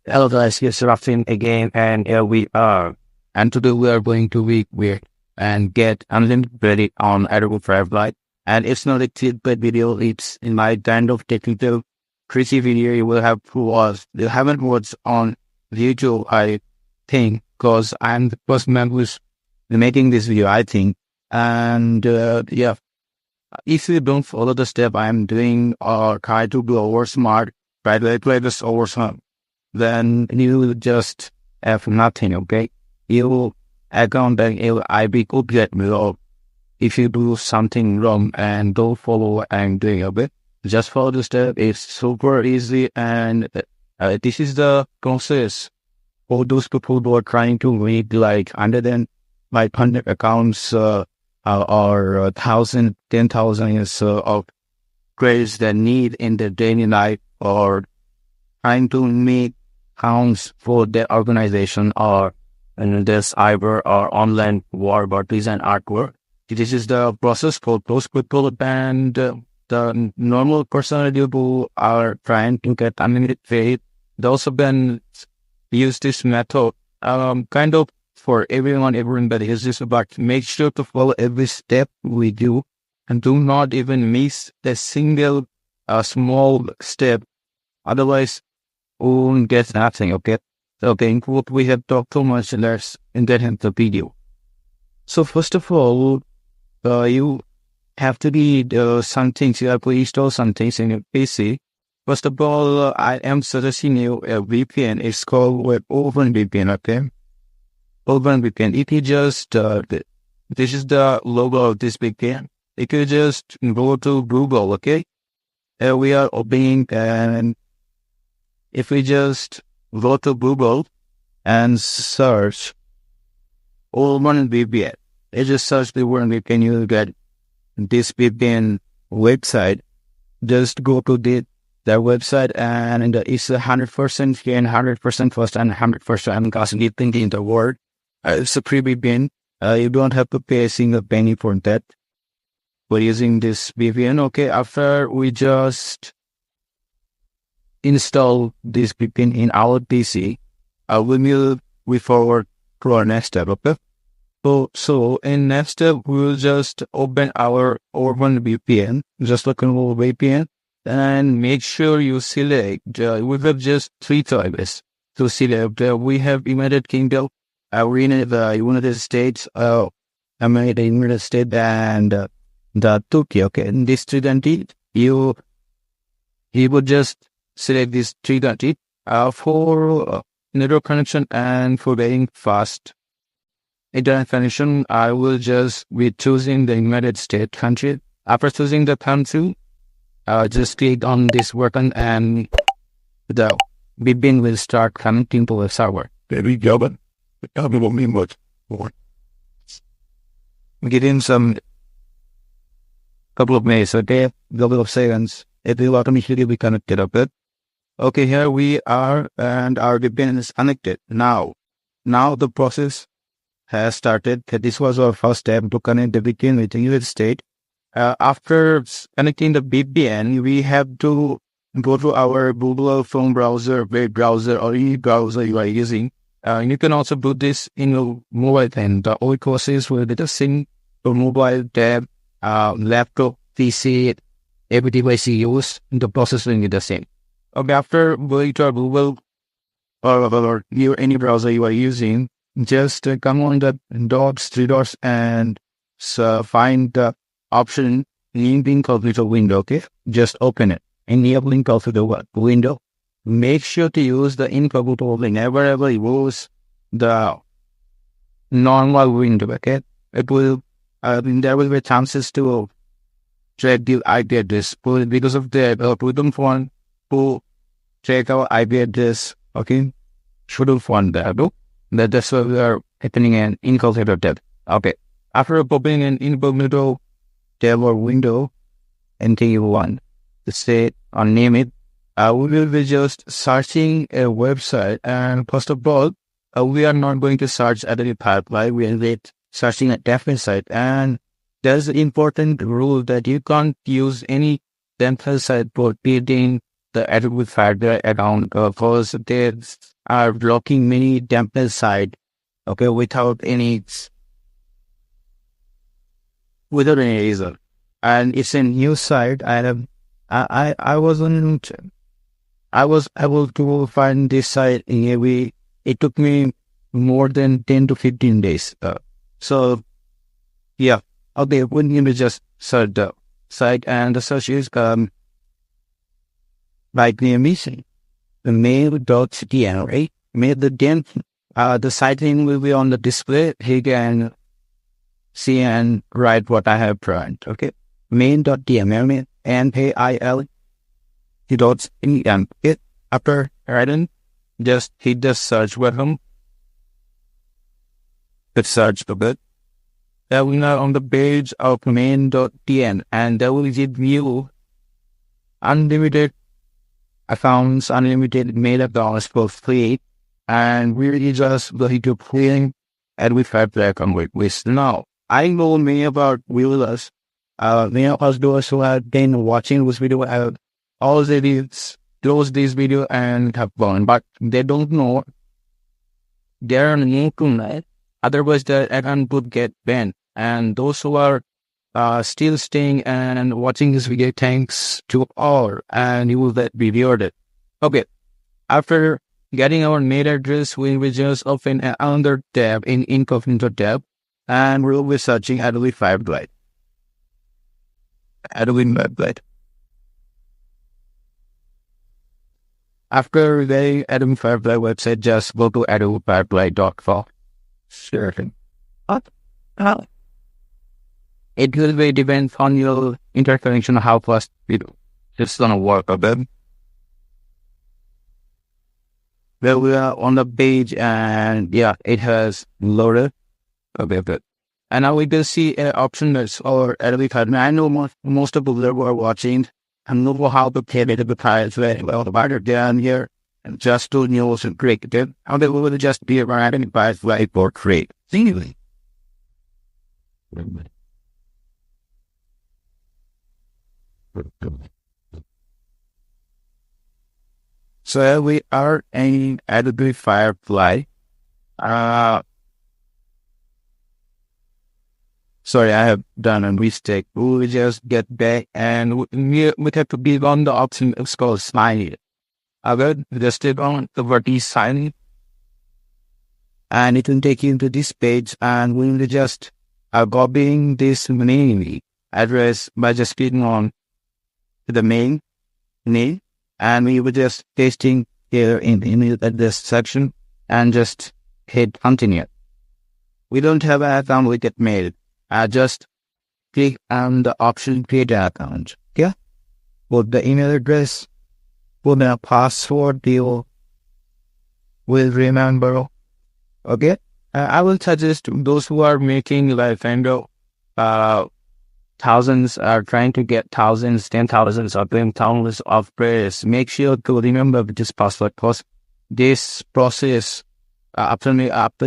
Hello guys, here's Rafin again, and here we are. And today we are going to weird and get unlimited credit on Adobe Firefly. And it's not a clickbait video; it's in my kind of technical, crazy video. You will have to watch. You haven't watched on YouTube, I think, because I'm the first man who's making this video, I think. And yeah, if you don't follow the step I'm doing or try to do over smart, try to apply this over smart, then you will just have nothing, okay? You account that I be could get me off if you do something wrong and don't follow what I'm doing, okay? Just follow the step. It's super easy, and this is the process for those people who are trying to make like 100 accounts or 1,000, 10,000 years of credits they need in their daily life, or trying to make accounts for their organization or their cyber or online work or design artwork. This is the process for those people, and the normal person who are trying to get unlimited pay. They also can use this method kind of for everybody is this about make sure to follow every step we do and do not even miss a single small step. Otherwise, we won't get nothing, okay? Okay, what we have talked so much, let's get into the video. So first of all, you have to read some things. You have to install some things in your PC. First of all, I am suggesting you a VPN. It's called OpenVPN, okay? OpenVPN. If you just, this is the logo of this VPN. If you just go to Google, okay? We are opening, and if we just go to Google and search OpenVPN, you just search the word VPN, you get this VPN website. Just go to their website, and it's 100% here and 100% first and 100% constantly thinking the word. It's a free VPN. You don't have to pay a single penny for that. We're using this VPN, okay? After we just install this VPN in our PC, we forward to our next step, okay? So in next step, we'll just open our OpenVPN, just look on VPN, and make sure you select, we have just three choices to select. We have United Kingdom, we're in the United States, America, United States, and the Turkey, okay? In this three countries, you would just select these three countries for network connection and for getting fast internet connection. I will just be choosing the United States country. After choosing the country, just click on this button and the VPN will start connecting to the server. Very good. Tell me what mean much more. Give him some couple of minutes, okay? Couple of seconds. It will automatically be connected, okay? Okay, here we are, and our VPN is connected. Now the process has started. This was our first step to connect the VPN with the United States. After connecting the VPN, we have to go to our Google Chrome browser, web browser, or any browser you are using. You can also do this in your mobile phone. The old courses will be the same for mobile, tab, laptop, PC, every device you use. The process will be the same. Okay, after going to our Google or any browser you are using, just come on the three dots, and find the option incognito window, okay? Just open it. Enable incognito window. Make sure to use the incognito whenever you use the normal window, okay? It will, there will be chances to track the IP address. Because of that, we don't want to check our IP address, okay? Shouldn't want that, no? That's why we are opening an incognito tab. Okay. After opening an incognito tab or window, anything you want to say or name it, we will be just searching a website. And first of all, we are not going to search Adobe Firefly. We are searching a different site. And there's an important rule that you can't use any template site for creating the Adobe Firefly account because they are blocking many template site, okay, without any reason. And it's a new site. I wasn't, I was able to find this site in a way. It took me more than 10 to 15 days. So yeah, okay, when you just search the site, and the search is like near missing the mail.ctn, right? The site name will be on the display. He can see and write what I have planned. Okay, main.tml, mail dot en. Okay, after writing, just hit the search button. The search a bit. That will now on the page of main.tn, and that will give you unlimited accounts, unlimited mail accounts for free, and really just going to play and we Firefly account with. Now, I know many about viewers, many of us those who have been watching this video have already closed this video and have gone, but they don't know there are new tonight. Otherwise, the account would get banned. And those who are still staying and watching this video, thanks to all, and you will be rewarded. Okay, after getting our mail address, we will just open another tab in incognito tab, and we will be searching Adobe Firefly. Adobe Firefly. After the Adobe Firefly website, just go to adobefirefly.com. Sure. It will be depends on your interconnection, how fast it's gonna work a bit. Well, we are on the page, and yeah, it has loaded a bit. And now we can see an option that's or Adobe Firefly. I know most of the people who are watching and know how to play Adobe Firefly well. But down here, and just to know some create it, how they will just be around Adobe Firefly for create. Anyway. So we are in Adobe Firefly. Sorry, I have done a mistake. We will just get back, and we have to give on the option. It's called smiley. I will just click on the word sign, and it will take you to this page, and we will just copying this main address by just clicking on the main name, and we will just pasting here in this section and just hit continue. We don't have an account with it made. Just click on the option create an account. Yeah, put the email address, put the password you will remember. Okay, I will suggest those who are making like kind of thousands, are trying to get thousands, 10,000s, or 20,000s of prayers. Make sure to remember this password, because this process after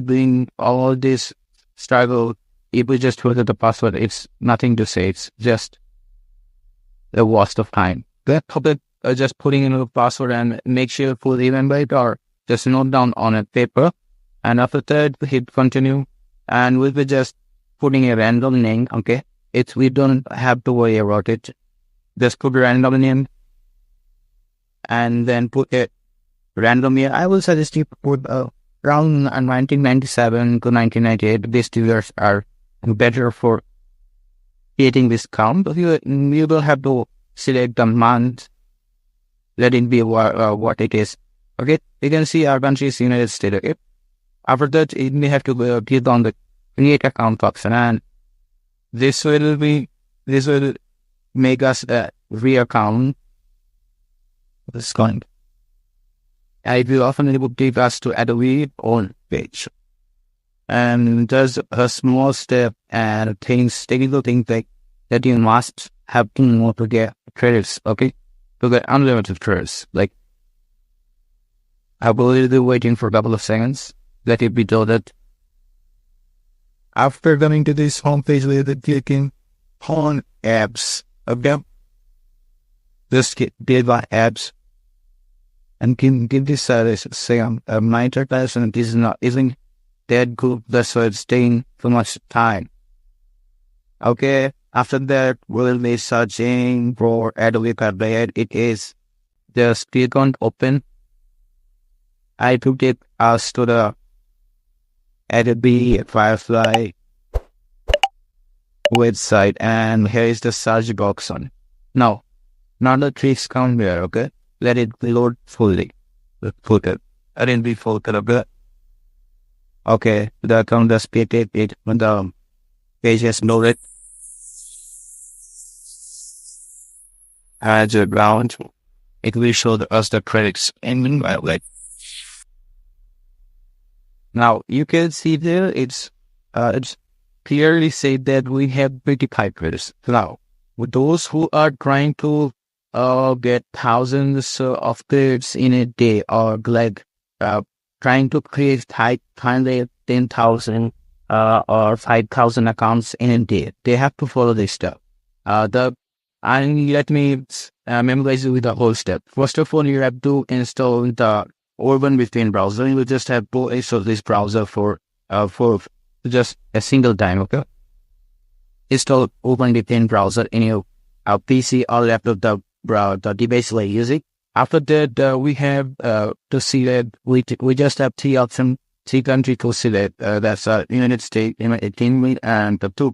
doing all this struggle, if we just forget the password, it's nothing to say. It's just the waste of time. Just putting in a password and make sure to remember it, or just note down on a paper. And after that, hit continue, and we'll be just putting a random name. Okay, we don't have to worry about it. Just put a random name, and then put a random year. I will suggest you put around 1997 to 1998. These 2 years are better for creating this count. You will have to select the month. Let it be what it is. Okay, you can see our country is United States. Okay, after that, you may have to click on the create account option, and this will make us a re-account. This kind. It will often take us to Adobe own page. And there's a small step and technical things that you must have to know to get credits, okay? To get unlimited credits. Like, I will be waiting for a couple of seconds. Let it be loaded. After coming to this homepage, we'll be clicking on apps. Okay? Just click on apps. and give this service. Say my interpretation is not isn't that good. That's why it's taking too much time. Okay. After that, we'll be searching for Adobe Firefly. It is just click on open. I to take us to the Adobe Firefly website, and here is the search box on. Now the tricks come here, okay? Let it load fully. Put it. Let it be full, okay? Okay, the account just it when the page is loaded. As a ground, it will show us the credits and meanwhile, now you can see there it's clearly said that we have 25 credits. Now, with those who are trying to get thousands of credits in a day, or trying to create 10,000 or 5,000 accounts in a day, they have to follow this step. And let me memorize you with the whole step. First of all, you have to install the Urban VPN browser. You will just have to install this browser for just a single time, okay? Install Urban VPN browser in your PC or laptop, the device you're using. After that, we have to select. We just have three options, three countries to select. That's United States, and the two.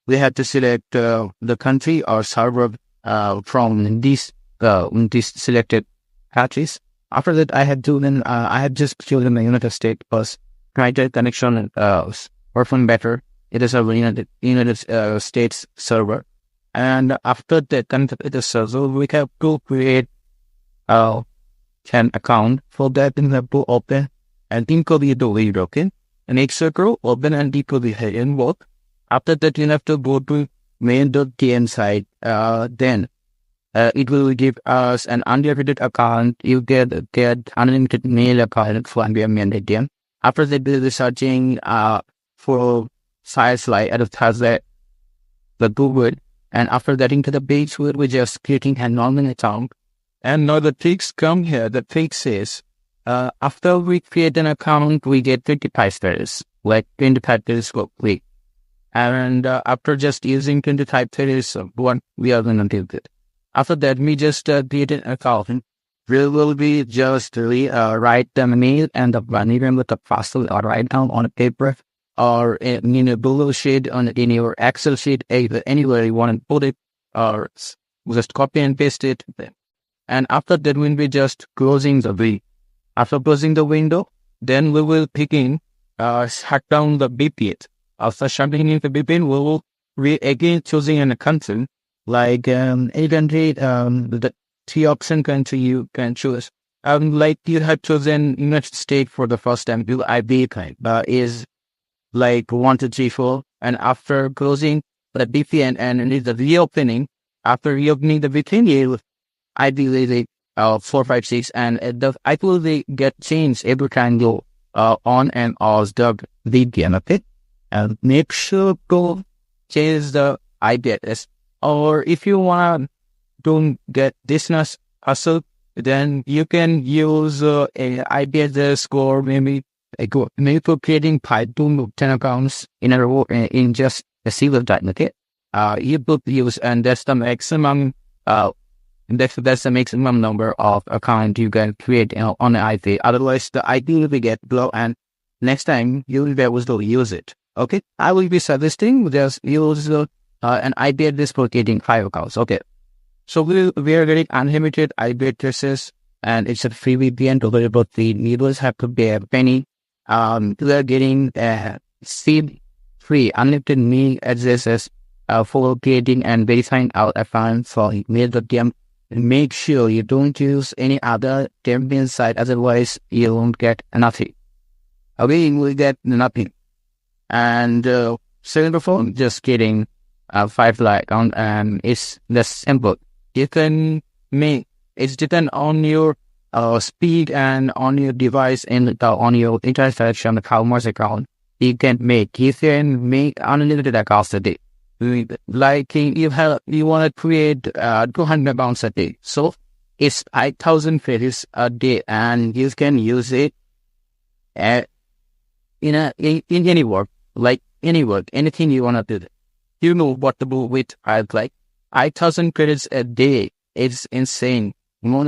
We have to select the country or server from these selected countries. After that, I have just chosen the United States because internet connection often better. It is a United States server, and after that connected with the server, we have to create an account. For that, we have to open and encode the lead, okay? And execute, open and decode the head and work. After that, you have to go to main.tm site. Then it will give us an unlimited account. You get unlimited mail account from your main.tm. After that, we'll be searching for Firefly out of the Google. And after getting to the page, we're just creating a normal account. And now the tricks come here. The trick says, after we create an account, we get 25 credits, like 25 credits for free. And after just using 25 credits, what we are going to do it. After that, we just create an account. We will be just write the mail and the name with the password, or write down on a paper or in a Google sheet, in your Excel sheet, anywhere you want to put it, or just copy and paste it. And after that, we'll be just closing the window. After closing the window, then we will begin shut down the VPN. After shutting in the VPN, we will again choosing an country, like a country, the three option country you can choose. Like you have chosen United States for the first time, your IP is like 1, 2, 3, 4. And after closing the VPN and the reopening, after reopening the VPN, you IP will 456, and the IP will get changed every time you on and off the VPN, okay? And make sure to change the IP address. Or if you want to get this hassle, then you can use a IP address, or maybe for creating 5 to 10 accounts in a row in just a single time, okay? You could use, and that's the maximum. That's the maximum number of accounts you can create on an IP. Otherwise, the IP will get blocked, and next time you will be able to use it. Okay, I will be suggesting just use an IP address for creating 5 accounts. Okay, so we are getting unlimited IP addresses, and it's a free VPN available. The needles have to pay a penny. We are getting seed free unlimited mail addresses for creating and verifying our account for mail.tm. Make sure you don't use any other terminal site, otherwise you won't get nothing. Okay, you will get nothing. And second of all, just getting a Firefly account, and it's just simple. You can make it's depend on your speed and on your device and on your internet connection, how much account you can make. You can make unlimited accounts a day. Like you want to create 200 accounts a day. So It's 5,000 credits a day, and you can use it at, in any work, like any work, anything you want to do. You know what to do with like 5,000 credits a day. It's insane. No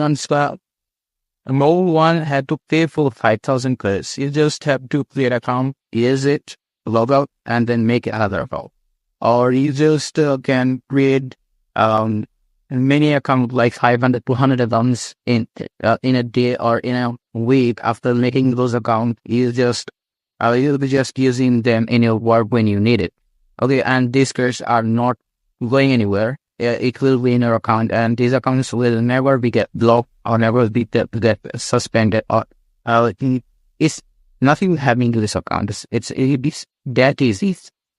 one had to pay for 5,000 credits. You just have to create an account, use it, log out, and then make another account. Or you just can create many accounts, like 500, 200 accounts in a day or in a week. After making those accounts, you'll be just using them in your work when you need it. Okay, and these credits are not going anywhere. It will be in your account, and these accounts will never be get blocked or never be get suspended, or it's nothing happening to this account. It's that easy.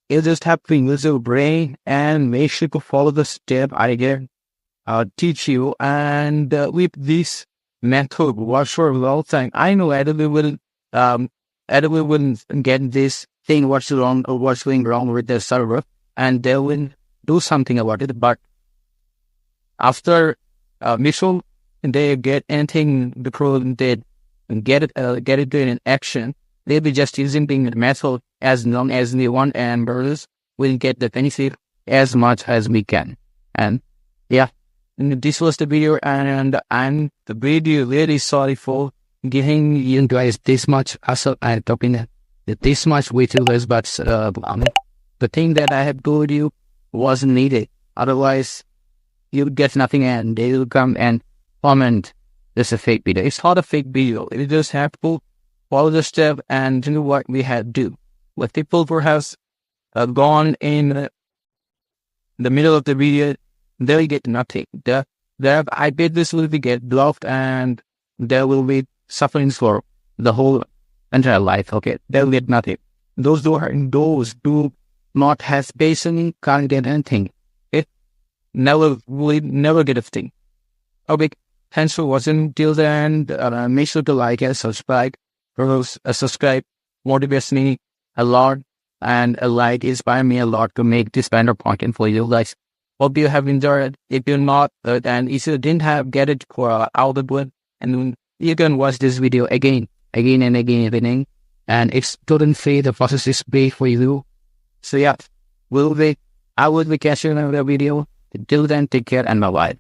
You just have to use your brain and make sure to follow the step I can teach you. And with this method, works for a long time. I know Adobe will get this thing what's wrong or what's going wrong with the server, and they will do something about it. But after mission, they get anything before they get it in action. They'll be just using the method as long as they want, and brothers will get the benefit as much as we can. And yeah, and this was the video, and I'm really sorry for giving you guys this much hassle and talking this much with you guys, but the thing that I have told you wasn't needed. Otherwise, you'll get nothing, and they will come and comment this is a fake video. It's not a fake video. You just have to follow the step and do what we had to do. But people perhaps gone in the middle of the video, they'll get nothing. I bet this will be get blocked, and they will be suffering for the whole entire life. Okay, they'll get nothing. Those do not have patience can't get anything. It will never get a thing. Okay, thanks for watching till the end. Make sure to like and subscribe. Subscribe motivates me a lot, and a like inspires me a lot to make this kind of content for you guys. Hope you have enjoyed it. If you're not, and if you didn't get it for out of it, and you can watch this video again and again, and it's totally free. The process is free for you. So yeah, I will be catching you in another video. Till then, take care and bye-bye.